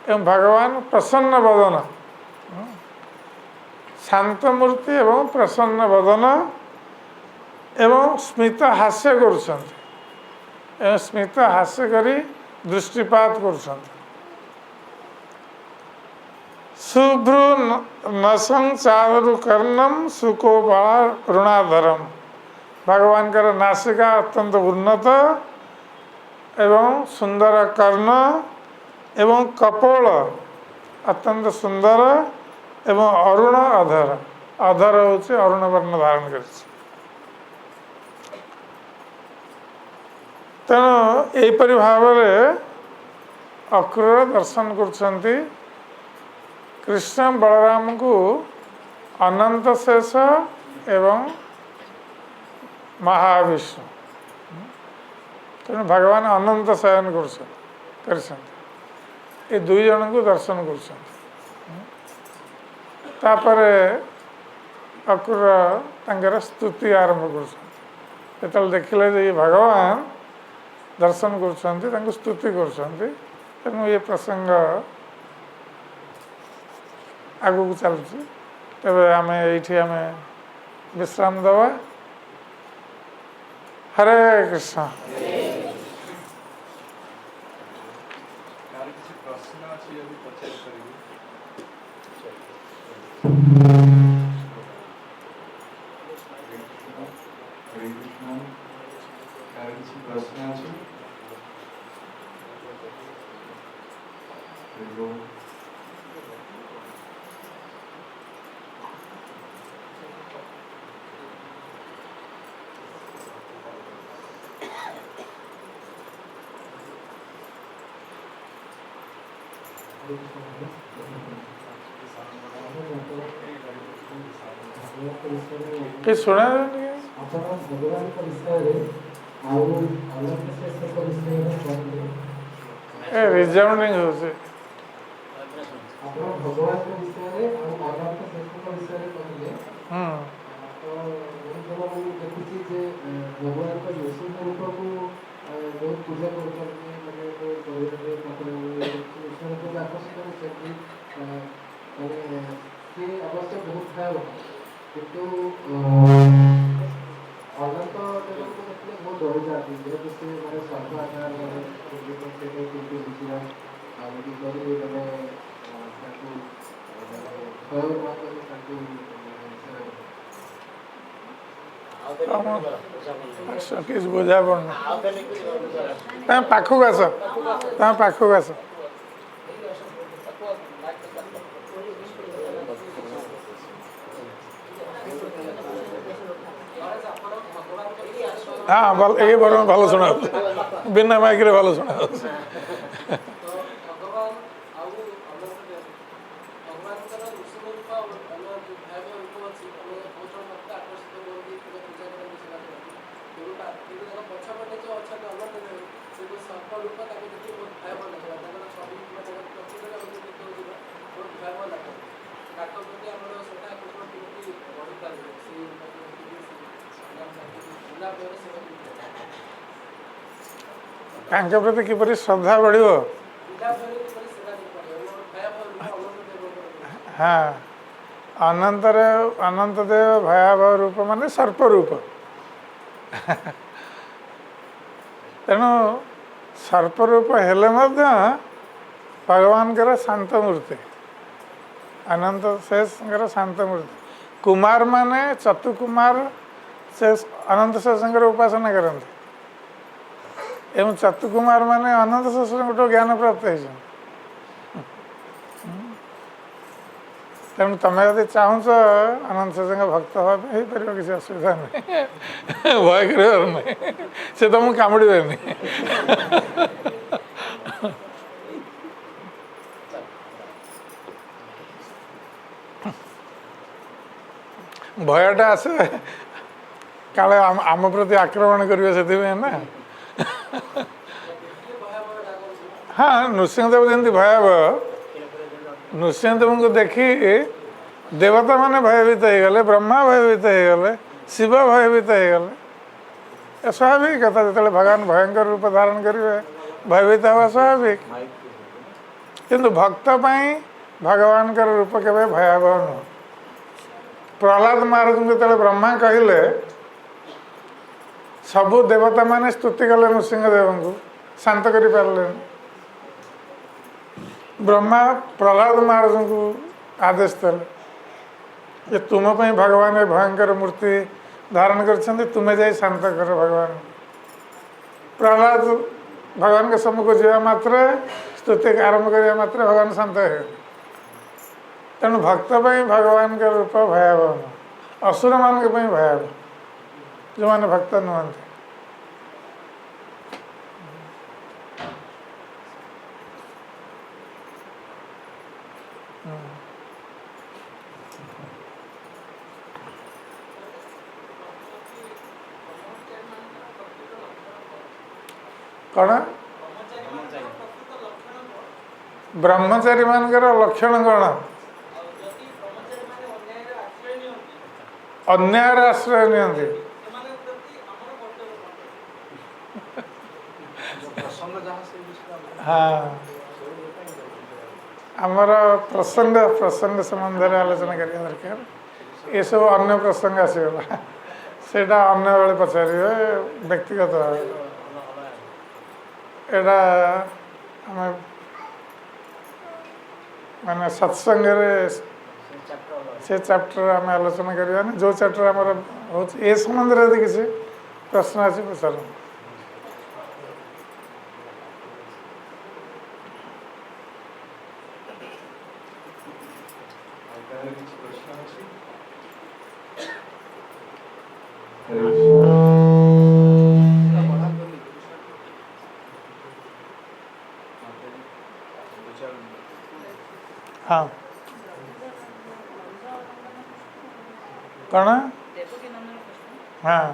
एवं भगवान प्रसन्न बदन शांत मूर्ति एवं प्रसन्न बदन एवं स्मित हास्य कर स्मित हास्य करी दृष्टिपात कर शुभ्रु नसं चारु कर्णम सुकोबाला ऋणाधरम भगवान का नासिका अत्यंत उन्नत एवं सुंदर कर्ण एवं कपोल अत्यंत सुंदर एवं अरुण अधर अधर हूँ अरुण वर्ण धारण कर तेणु यहीपरि भाव अक्रूर दर्शन कर कृष्ण बलराम को अनंत शेष एवं महाविष्णु तेणु भगवान अनंत शयन कर दुई जन को दर्शन कर अक्रूर तांकर स्तुति आरंभ कर देखिले ये भगवान दर्शन कर स्तुति कर ये प्रसंग आगू को चलुची तेरे आम ये विश्राम दवा हरे कृष्ण कि सुना रिजाउंडिंग हो किस बुझा पड़ना पाखक आस पाखक आस हाँ ये बरং ভালো শোনা बिना माइक रे ভালো শোনা ତାଙ୍କ ପ୍ରତି କିପରି ଶ୍ରଦ୍ଧା ବଢ଼ିବ। ହଁ, ଅନନ୍ତ ଦେବ ଭୟାବହ ରୂପ ମାନେ ସର୍ପ ରୂପ। ତେଣୁ ସର୍ପ ରୂପ ହେଲେ ମଧ୍ୟ ଭଗବାନଙ୍କର ଶାନ୍ତ ମୂର୍ତ୍ତି, ଅନନ୍ତ ଶେଷଙ୍କର ଶାନ୍ତ ମୂର୍ତ୍ତି। କୁମାର ମାନେ ଚତୁକୁମାର ସେ ଅନନ୍ତ ଶେଷଙ୍କର ଉପାସନା କରନ୍ତି ଏବଂ ଚତୁକୁମାର ମାନେ ଅନନ୍ତ ଶେଷଙ୍କଠୁ ଜ୍ଞାନ ପ୍ରାପ୍ତ ହେଇଛନ୍ତି। ତେଣୁ ତମେ ଯଦି ଚାହୁଁଛ ଅନନ୍ତ ଶେଷଙ୍କ ଭକ୍ତ ହେବା ପାଇଁ ହେଇପାରିବ, କିଛି ଅସୁବିଧା ନାହିଁ, ଭୟ କରିବାର ନାହିଁ, ସେ ତମକୁ କାମୁଡ଼ିବେନି। ଭୟଟା ଆସେ କାଳେ ଆମ ପ୍ରତି ଆକ୍ରମଣ କରିବେ ସେଥିପାଇଁ ନା। ହଁ, ନୃସିଂହଦେବ ଯେମିତି ଭୟାବହ, ନୃସିଂହଦେବଙ୍କୁ ଦେଖି ଦେବତା ମାନେ ଭୟଭୀତ ହେଇଗଲେ, ବ୍ରହ୍ମା ଭୟଭୀତ ହେଇଗଲେ, ଶିବ ଭୟଭୀତ ହେଇଗଲେ। ଏ ସ୍ୱାଭାବିକ କଥା, ଯେତେବେଳେ ଭଗବାନ ଭୟଙ୍କର ରୂପ ଧାରଣ କରିବେ ଭୟଭୀତ ହେବା ସ୍ୱାଭାବିକ। କିନ୍ତୁ ଭକ୍ତ ପାଇଁ ଭଗବାନଙ୍କର ରୂପ କେବେ ଭୟାବହ ନୁହଁ। ପ୍ରହ୍ଲାଦ ମହାରାଜଙ୍କୁ ଯେତେବେଳେ ବ୍ରହ୍ମା କହିଲେ, ସବୁ ଦେବତା ମାନେ ସ୍ତୁତି କଲେ ନୃସିଂହଦେବଙ୍କୁ, ଶାନ୍ତ କରିପାରିଲେନି। ବ୍ରହ୍ମା ପ୍ରହ୍ଲାଦ ମହାରାଜଙ୍କୁ ଆଦେଶ ଦେଲେ ଯେ ତୁମ ପାଇଁ ଭଗବାନ ଏ ଭୟଙ୍କର ମୂର୍ତ୍ତି ଧାରଣ କରିଛନ୍ତି, ତୁମେ ଯାଇ ଶାନ୍ତ କର ଭଗବାନ। ପ୍ରହ୍ଲାଦ ଭଗବାନଙ୍କ ସମ୍ମୁଖ ଯିବା ମାତ୍ରେ, ସ୍ତୁତି ଆରମ୍ଭ କରିବା ମାତ୍ରେ ଭଗବାନ ଶାନ୍ତ ହେଇଗଲେ। ତେଣୁ ଭକ୍ତ ପାଇଁ ଭଗବାନଙ୍କ ରୂପ ଭୟାବହ ନୁହଁ, ଅସୁରମାନଙ୍କ ପାଇଁ ଭୟାବହ, ଯେଉଁମାନେ ଭକ୍ତ ନୁହନ୍ତି। କ'ଣ ବ୍ରହ୍ମଚାରୀ ମାନଙ୍କର ଲକ୍ଷଣ କ'ଣ? ଅନ୍ୟାୟର ଆଶ୍ରୟ ନିଅନ୍ତି। ହଁ, ଆମର ପ୍ରସଙ୍ଗ ସମ୍ବନ୍ଧରେ ଆଲୋଚନା କରିବା ଦରକାର। ଏସବୁ ଅନ୍ୟ ପ୍ରସଙ୍ଗ ଆସିଗଲା, ସେଇଟା ଅନ୍ୟ ବେଳେ ପଚାରିବେ ବ୍ୟକ୍ତିଗତ ଭାବେ। ଏଇଟା ଆମେ ମାନେ ସତ୍ସଙ୍ଗରେ ସେ ଚାପ୍ଟର ଆମେ ଆଲୋଚନା କରିବାନି। ଯେଉଁ ଚାପ୍ଟର ଆମର ହେଉଛି ଏ ସମ୍ବନ୍ଧରେ ଯଦି କିଛି ପ୍ରଶ୍ନ ଅଛି ପଚାରନ୍ତୁ। ହଁ, କ'ଣ? ହଁ,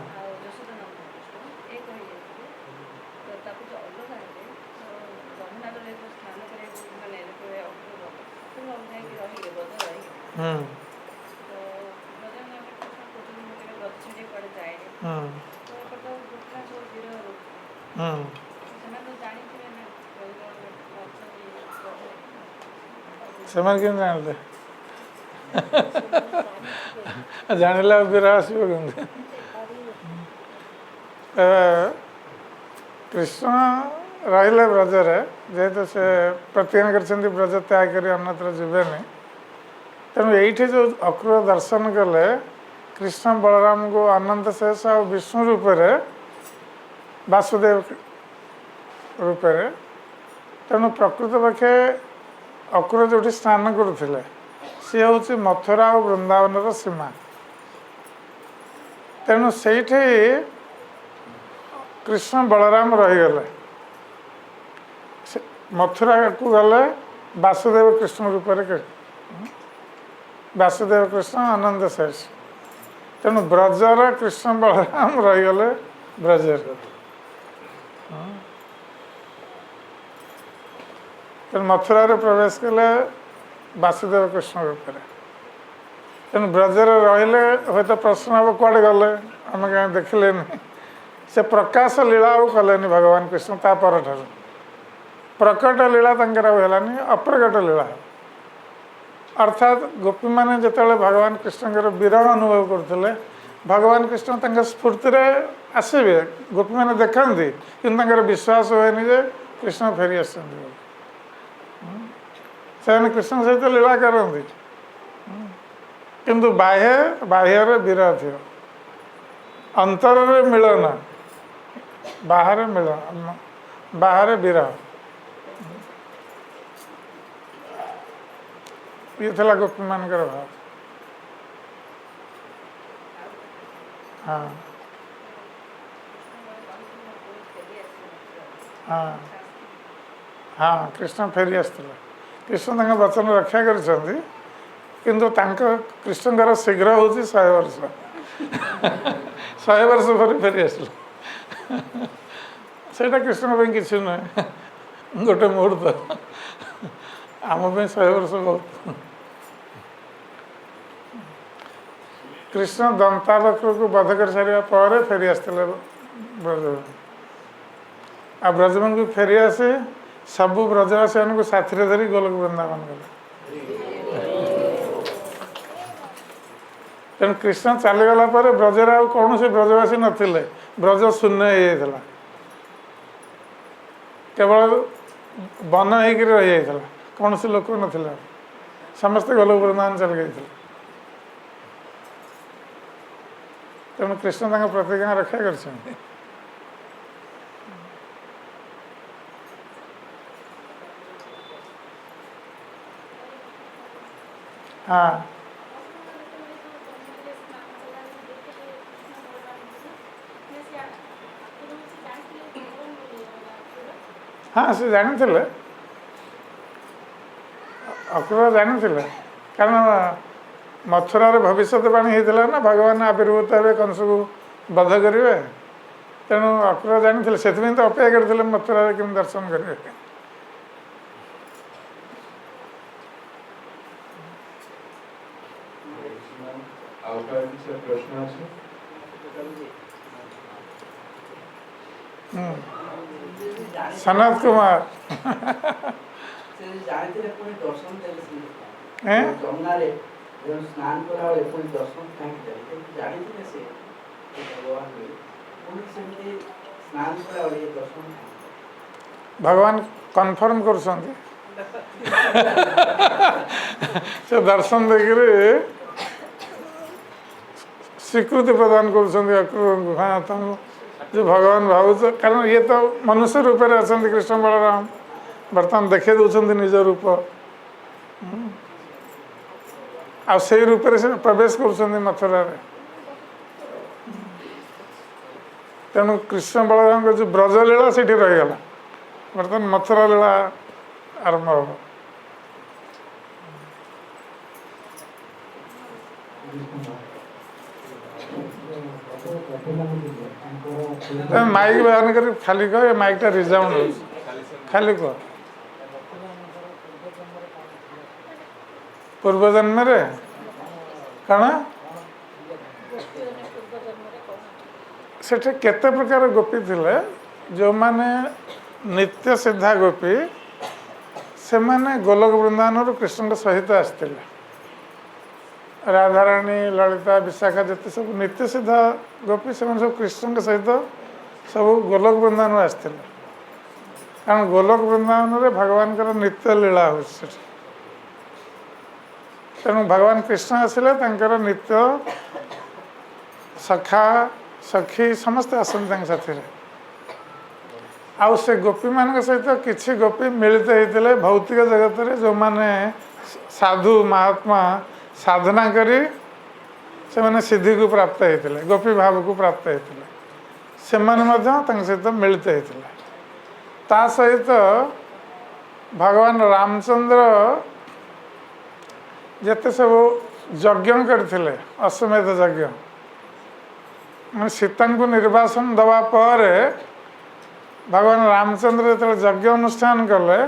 ସେମାନେ କେମିତି ଜାଣିଲେ? ଜାଣିଲେ ଆଉ ବିରହ ଆସିବ କେମିତି? କୃଷ୍ଣ ରହିଲେ ବ୍ରଜରେ, ଯେହେତୁ ସେ ପ୍ରତିଜ୍ଞା କରିଛନ୍ତି ବ୍ରଜ ତ୍ୟାଗ କରି ଅନ୍ୟତ୍ର ଯିବେନି, ତେଣୁ ଏଇଠି ଯେଉଁ ଅକ୍ରୂର ଦର୍ଶନ କଲେ କୃଷ୍ଣ ବଳରାମଙ୍କୁ ଅନନ୍ତ ଶେଷ ଆଉ ବିଷ୍ଣୁ ରୂପରେ, ବାସୁଦେବ ରୂପରେ, ତେଣୁ ପ୍ରକୃତ ପକ୍ଷେ ଅକ୍ରୂର ଯେଉଁଠି ସ୍ନାନ କରୁଥିଲେ ସିଏ ହେଉଛି ମଥୁରା ଆଉ ବୃନ୍ଦାବନର ସୀମା। ତେଣୁ ସେଇଠି କୃଷ୍ଣ ବଳରାମ ରହିଗଲେ। ମଥୁରାକୁ ଗଲେ ବାସୁଦେବ କୃଷ୍ଣ ରୂପରେ, ବାସୁଦେବ କୃଷ୍ଣ ଅନନ୍ତ ଶେଷ। ତେଣୁ ବ୍ରଜର କୃଷ୍ଣ ବଳରାମ ରହିଗଲେ ବ୍ରଜରେ। ତେଣୁ ମଥୁରାରେ ପ୍ରବେଶ କଲେ ବାସୁଦେବ କୃଷ୍ଣ ରୂପରେ। ତେଣୁ ବ୍ରଜରେ ରହିଲେ ହୁଏତ ପ୍ରଶ୍ନ ହେବ କୁଆଡ଼େ ଗଲେ, ଆମେ କାହିଁ ଦେଖିଲେନି। से प्रकाश लीला आउ कलेनि भगवान कृष्ण ता परठार प्रकट लीला तांकर होलानी अप्रकट लीला अर्थात गोपी मैंने जिते भगवान कृष्ण विरह अनुभव करते भगवान कृष्ण तंग स्फूर्ति आसबे गोपी मैंने देखती कि विश्वास हुएनि जे कृष्ण फेरी आस कृष्ण सहित लीला करती किंतु बाह्य विरह थी अंतर मिलन बाहर मिलन बाहर विरह ये था गोपी मान भाव हाँ हाँ हाँ कृष्ण फेरी आसला कृष्ण तक वचन रक्षा कर किंतु कृष्णकर शीघ्र हूँ 100 वर्ष 100 वर्ष पर फेरी आसला सेटा कृष्ण किसी नुहे गोटे मुहूर्त आम 100 वर्ष बहुत कृष्ण दंतावक्र को बध कर सारा पर फेरी आसते ब्रज आ ब्रजमन को फेरी आसे सबू ब्रजवासी को साथी धरी गोलक वृंदावन गले तेणु कृष्ण चलीगला ब्रजर आ कौन से ब्रजवासी नथिले ब्रज शून्य होता केवल वन होकर रही जाता कौन से लोक नथिले समस्ते गोलक वृंदावन चल गई तेणु कृष्ण प्रतिज्ञा रक्षा कर हाँ हाँ से जानी अक्रूर जानी कारण मथुरार भविष्यवाणी होता ना भगवान आविर्भूत हे कंस को बध करेंगे तेणु अक्रूर जानी से तो अपेक्षा करते मथुरा केम दर्शन करेंगे सनत कुमार भगवान कन्फर्म कर दर्शन देकर स्वीकृति प्रदान कर हाँ तुम जो भगवान भाव कारण ये तो मनुष्य रूप में अच्छा कृष्ण बलराम बर्तमान देखे दौरान निज रूप आ से रूप से प्रवेश कर मथुरा तेणु कृष्ण बलराम जो ब्रज लीला से रहीगला बर्तमान मथुरा लीला आरंभ हो माइक बयान कर खाली कह माइक टा रिजाउंड हो खाली कह पूर्व जन्म रे कण से केते प्रकार गोपी थिले जो माने नित्य सिद्धा गोपी से माने गोलक वृंदावन कृष्ण के सहित आसते राधाराणी ललिता विशाखा जिते सब नित्य सिद्धा गोपी से सब कृष्ण के सहित सब गोलक वृंदावन आसते कारण गोलक वृंदावन रे भगवान का नित्य लीला हो तेणु भगवान कृष्ण आसिले नित्य सखा सखी समस्ते आसते साथी आउ से गोपी मान सहित किसी गोपी मिलित होते भौतिक जगत रे जो माने साधु महात्मा साधना करी से माने सिद्धि को प्राप्त होते गोपी भाव को प्राप्त होते से सहित मिलित होते ता सहित भगवान रामचंद्र जिते सब यज्ञ करते अश्वमेध यज्ञ मैं सीता को निर्वासन दवा पर भगवान रामचंद्र जो यज्ञ अनुष्ठान कले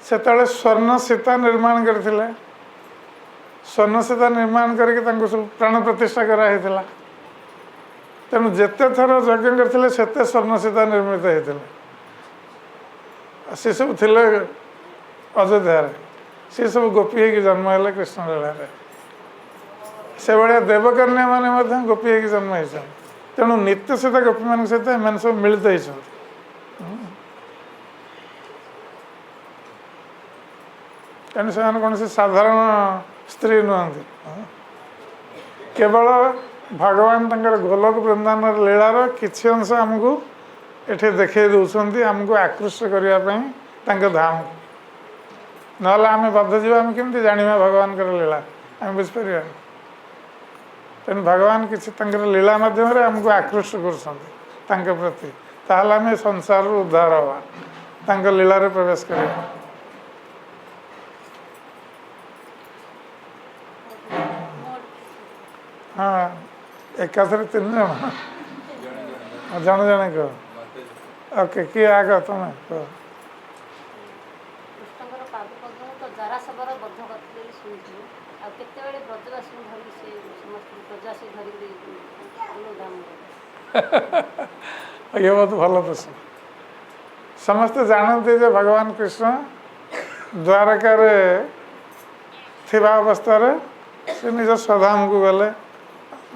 से स्वर्ण सीता निर्माण करते स्वर्ण सीता निर्माण करके सब प्राण प्रतिष्ठा कराई तेणु जिते थर यज्ञ करते सेते स्वर्ण सीता निर्मित होते सी सब थे अयोध्यार सी सब गोपी हो जन्म है कृष्ण लीला से भाया देवकन्या मैंने गोपी हो जन्म होती तेणु नित्य सहित गोपी मान सहित एम सब मिलित होती तेणु से कौन साधारण स्त्री नुहति केवल भगवान तंकर गोलक वृंदावन लीलार किसी अंश आमको एठे देखे दौरान आमको आकृष्ट करने धाम ना आम बद्ध जीव आम केमती जाना भगवान लीला आम बुझीपर तेणु भगवान किसी लीला मध्यम आमको आकृष्ट कर प्रति ताल आम संसार उद्धार हवा लीला प्रवेश कर हाँ एकाथर 3 जन जन जन कह ओके किए आग तुम्हें कह ये बहुत भल प्रश्न समस्ते जानते जे भगवान कृष्ण द्वारकार थिबा अवस्था से निज स्वधाम को गले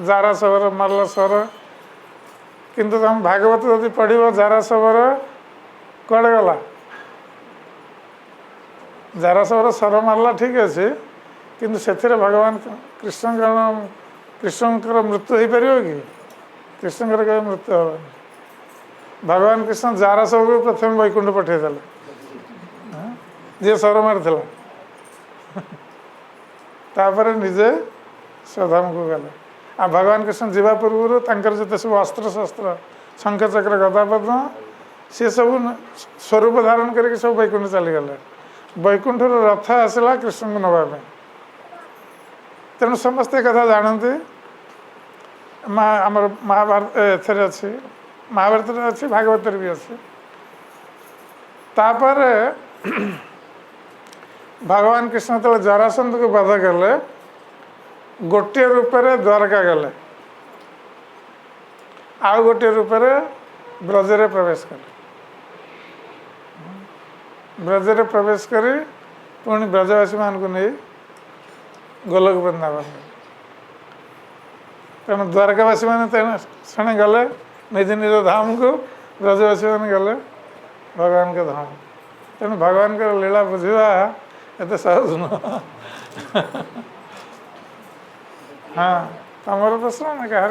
जारा सबर मल्ल स्वर किंतु तुम भागवत जदि पढ़ जारा सबर कड़े गला जारा सबर स्वर मारला ठीक अच्छे किंतु से भगवान कृष्णकर मृत्यु हो पार कि कृष्णकर कभी मृत्यु हेनी भगवान कृष्ण जारा सबर प्रथम वैकुंठ पठेदे जी स्वर मारी तापर निजे स्वधाम को गले आ भगवान कृष्ण जीवा पूर्व जिते सब अस्त्र शस्त्र शंख चक्र गदा पद्म सी सब स्वरूप धारण करके सब वैकुंठ चलीगले वैकुंठ रथ आसला कृष्ण को नवाई तेणु समस्ते कथा जानते आमर महाभारत एथेर अच्छी महाभारत अच्छी भागवत भी अच्छी तापर भगवान कृष्ण जो जरासंध को वध कले गोटे रूपरे द्वारका गले आउ गोटे रूपरे ब्रजरे प्रवेश कले ब्रजरे प्रवेश करी पुणी ब्रजवासी मान को नहीं गोलक वृंदावन तेणु द्वारकावासी मैंने तेणे गले निज निज धाम को ब्रजवासी मैंने गले भगवान के धाम तेणु भगवान का लीला बुझा एत सहज नुह हाँ तमर प्रश्न ना कह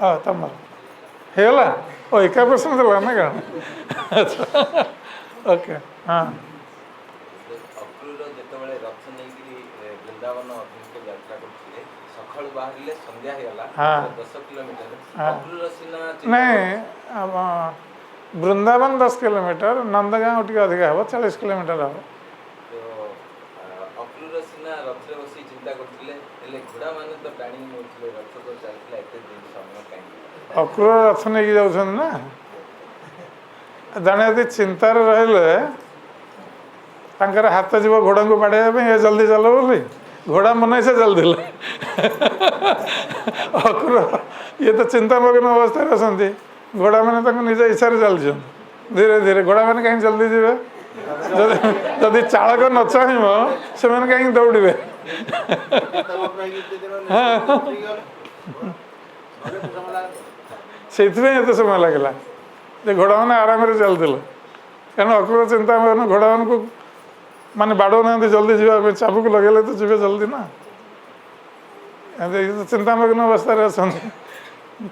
हाँ तमर हेला ओ एका प्रश्न था ना क्या अच्छा ओके हाँ नहीं वृंदावन 10 किलोमीटर नंदगांव टी अधिक हम 40 किलोमीटर हम अक्रूर रथ नहीं जाऊँ ना जड़े यदि चिंतार रही हाथ जीव घोड़ा को बाड़े ये जल्दी चल बोली घोड़ा मन से जल्दी अक्रूर ये तो चिंतामग्न अवस्था अच्छा घोड़ा मैंने निज इच्छा चलते धीरे धीरे घोड़ा मैंने कहीं जल्दी जीवे जदि चालक न चाहब से कहीं दौड़े से एत समय लगला घोड़ा मैंने आराम से चलते कारण अक्रूर चिंता घोड़ा मान को माने बाड़ो ना जल्दी जावा चाबुक लगे तो जीवे जल्दी ना चिंतामग्न अवस्था अच्छा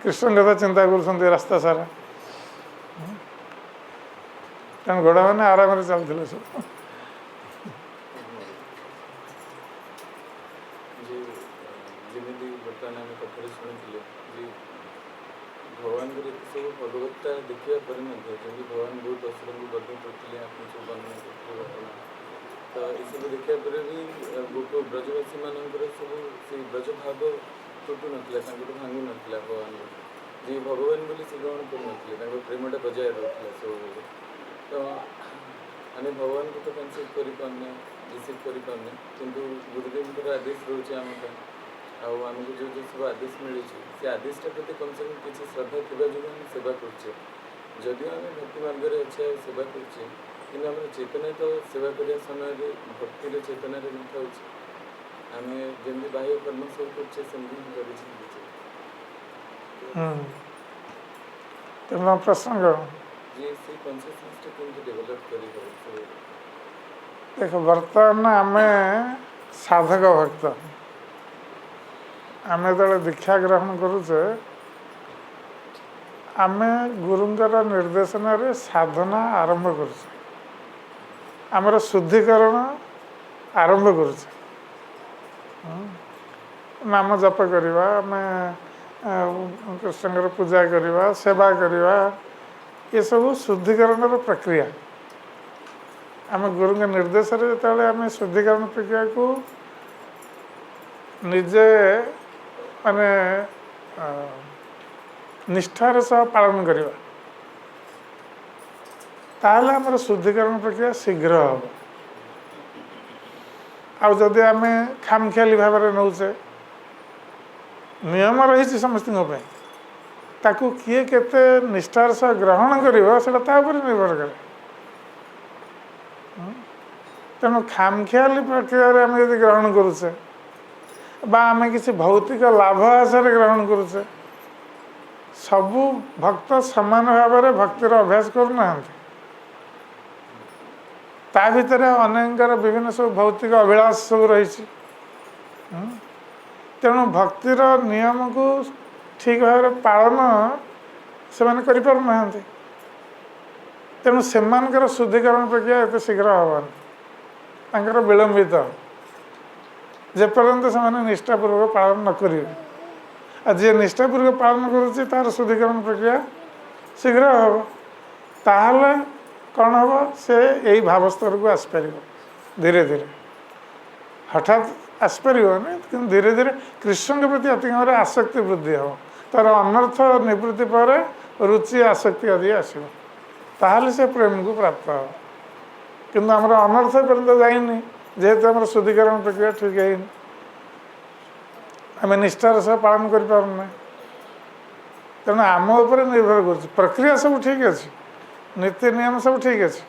कृष्ण कथा चिंता कर रास्ता सारा कारण घोड़ा मैंने आराम से चलते सब भगवान को सब भगवत्ता देखा पर भगवान बहुत असुर को बदल करते आप सब वर्णना करते तो ये देखा पर भी गोप ब्रजवासी मानकर सब से ब्रज भाव तुटू नाला भांगू नाला भगवान जी भगवान बोली से ग्रहण कर प्रेमटा बजाय रखा सब तो आम भगवान को तो कनसीव कर रिसीव कर गुरुदेव आदेश रोचे आम आमको जो जो सब आदेश मिलूँ से आदेशटा प्रति कम से कम किसी श्रद्धा थी जो आम सेवा करुचे जदिव आम भक्ति मार्ग में अच्छे सेवा करुचे कि आम चेतना तो सेवा करने समय भक्तिर चेतन नथा आम जमी बाह्य कर्म सब करुचे तेना प्रश्न करो जी से कन्सियसनेस केमती डेभलप कर देख बर्तमान आम साधक भक्त आम जो दीक्षा ग्रहण करुचे आम गुरुंकर निर्देशन रे साधना आरंभ करुचे आमर शुद्धिकरण आरंभ करुचे नाम जप करवा आम कृष्ण पूजा करवा सेवा करवा ये सब शुद्धिकरण प्रक्रिया आम गुरु के निर्देश जो आम शुद्धिकरण प्रक्रिया को निजे माने निष्ठार सह पालन करवा ताहले आमर शुद्धिकरण प्रक्रिया शीघ्र हम आदि आम खामखियाली भाव में नौचे नियम रही समस्त ताकू किए केते निष्ठार सह ग्रहण करिवो सेटा ता ऊपर निर्भर करे तेणु खामखियाली प्रक्रिया आम यदि ग्रहण करुचे बा आम किसी भौतिक लाभ आशार ग्रहण करुचे सबू भक्त समान भाव में भक्तिर अभ्यास करना ता भितर अनेकर विभिन्न सब भौतिक अभिलाष सब रही तेणु भक्तिर नियम को ठीक भाव में पालन से करना तेणु से शुद्धिकरण प्रक्रिया एत शीघ्र हबानी विलंबित जेपर्यंत से निष्ठापूर्वक पालन न करेंगे जी निष्ठापूर्वक पालन करुच्चे तार शुद्धिकरण प्रक्रिया शीघ्र हम ताहले कौन हम से यही भाव स्तर को आसपार धीरे धीरे हठात आसपार कि धीरे धीरे कृष्ण के प्रति अति भाव आसक्ति वृद्धि हम तार अनर्थ निवृत्ति पर रुचि आसक्ति आदि आसो ताहले से प्रेम को प्राप्त हो किंतु आमर अनर्थ पर्यंत जाइनी जेहेतु आम शुद्धिकरण प्रक्रिया ठीक है आम निष्ठार सह पालन कर तेणु आम उपर निर्भर कर प्रक्रिया सब ठीक अच्छे नीति नियम सब ठीक अच्छे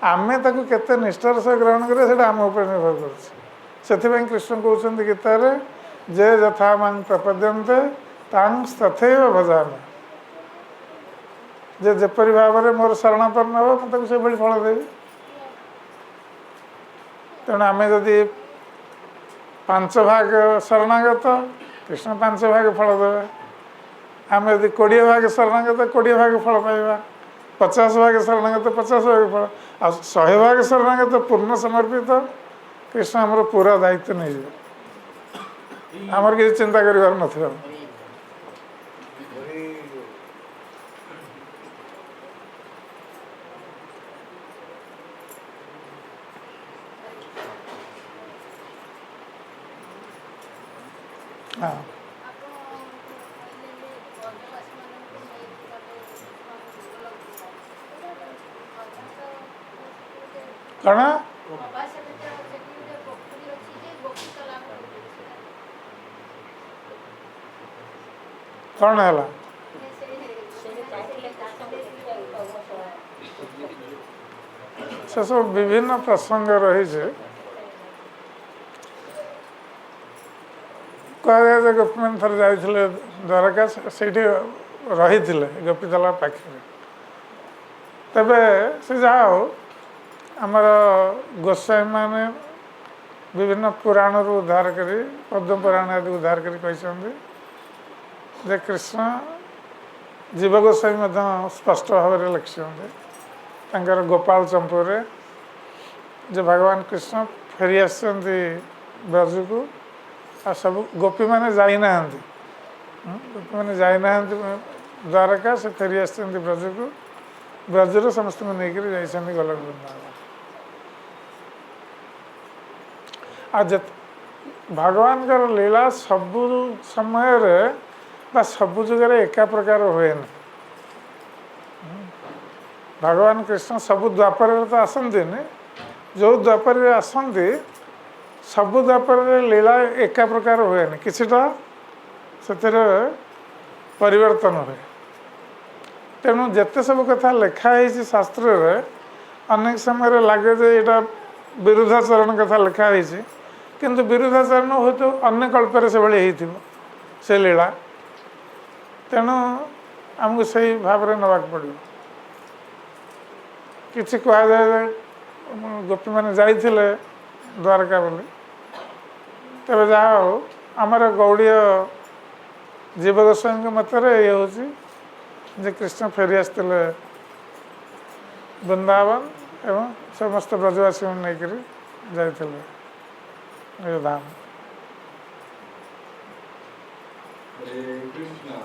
आमे ताकू केते निष्ठार सह ग्रहण करें से आम उपर निर्भर कर कृष्ण कहते गीतार जे यथा मां प्रपद्यन्ते तां तथैव भजामि जे जेपरि भाव में मोर शरणापन्न हो मुझे से फल देवी तेणु आम जदि 5 भाग शरणागत कृष्ण 5 भाग फल देवे आम यदि 20 भाग शरणागत 20 भाग फल पाइबा 50 भाग शरणागत 50 भाग फल आ 100 भाग शरणागत पूर्ण समर्पित कृष्ण आमर पूरा दायित्व नहीं आमर किसी चिंता करिवार नथिबा हाँ कौन कौन है से सब विभिन्न प्रसंग रही कह गोपीमान थर जाते द्वारका से रही गोपीतला पाखे तेबे से जहाँ हो आमर गोसाई माने विभिन्न पुराण उद्धार करी पद्म पुराण आदि उद्धार करी जे कृष्ण जीव गोसाई स्पष्ट भाव में लिखिंट गोपाल चंपुरे जो भगवान कृष्ण फेरी आसती ब्रज को आ सब गोपी मैंने जाना गोपी मैंने जाना द्वारका से फेरी आसती ब्रज को ब्रजर समस्त को लेकर जाइए गोलक वृंदावन आज भगवान का लीला सबु समय सबु जगह एका प्रकार हुए भगवान कृष्ण सबु द्वापर तो आसती जो द्वापर आसती ସବୁ ଦ୍ୱାପରରେ ଲୀଳା ଏକା ପ୍ରକାର ହୁଏନି, କିଛିଟା ସେଥିରେ ପରିବର୍ତ୍ତନ ହୁଏ। ତେଣୁ ଯେତେ ସବୁ କଥା ଲେଖା ହେଇଛି ଶାସ୍ତ୍ରରେ ଅନେକ ସମୟରେ ଲାଗେ ଯେ ଏଇଟା ବିରୁଦ୍ଧାଚରଣ କଥା ଲେଖା ହେଇଛି, କିନ୍ତୁ ବିରୁଦ୍ଧାଚରଣ ହୁଏତ ଅନ୍ୟ କଳ୍ପରେ ସେଭଳି ହେଇଥିବ ସେ ଲୀଳା। ତେଣୁ ଆମକୁ ସେଇ ଭାବରେ ନେବାକୁ ପଡ଼ିବ। କିଛି କୁହାଯାଏ ଯେ ଗୋପୀମାନେ ଯାଇଥିଲେ ଦ୍ୱାରକା ବୋଲି। ତେବେ ଯାହା ହଉ ଆମର ଗୌଡ଼ୀୟ ଜୀବଗୋସ୍ୱାମୀଙ୍କ ମତରେ ଇଏ ହେଉଛି ଯେ କୃଷ୍ଣ ଫେରି ଆସିଥିଲେ ବୃନ୍ଦାବନ ଏବଂ ସମସ୍ତ ବ୍ରଜବାସୀଙ୍କୁ ନେଇକରି ଯାଇଥିଲେ ନିଜ ଧାମ। Hare Krishna.